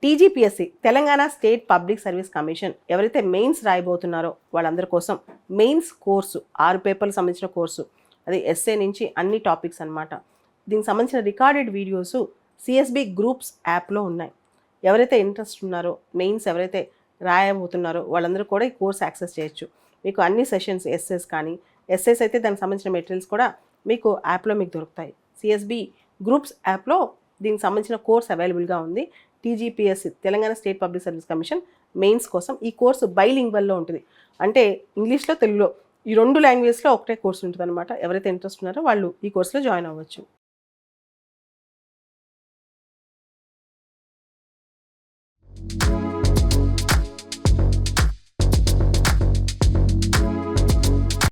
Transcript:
TGPSC Telangana state public service commission ఎవరైతే mains రాయబోతున్నారో వాళ్ళందరి కోసం మెయిన్స్ కోర్సు 6 పేపర్లకు సంబంధించిన కోర్సు, అది ఎస్ఏ నుంచి అన్ని టాపిక్స్ అనమాట. దీనికి సంబంధించిన రికార్డెడ్ వీడియోస్ సిఎస్బి గ్రూప్స్ యాప్లో ఉన్నాయి. ఎవరైతే ఇంట్రెస్ట్ ఉన్నారో, మెయిన్స్ ఎవరైతే రాయబోతున్నారో వాళ్ళందరూ కూడా ఈ కోర్స్ యాక్సెస్ చేయొచ్చు. మీకు అన్ని సెషన్స్ ఎస్ఎస్ కానీ, ఎస్ఎస్ అయితే దానికి సంబంధించిన మెటీరియల్స్ కూడా మీకు యాప్లో మీకు దొరుకుతాయి. సిఎస్బి గ్రూప్స్ యాప్లో దీనికి సంబంధించిన కోర్స్ అవైలబుల్గా ఉంది. TGPSC Telangana state public service commission mains కోసం ఈ కోర్సు బైలింగ్వల్లో ఉంటుంది. అంటే ఇంగ్లీష్లో, తెలుగులో ఈ 2 లాంగ్వేజ్లో ఒకటే కోర్సు ఉంటుంది అనమాట. ఎవరైతే ఇంట్రెస్ట్ ఉన్నారో వాళ్ళు ఈ కోర్సులో జాయిన్ అవ్వచ్చు.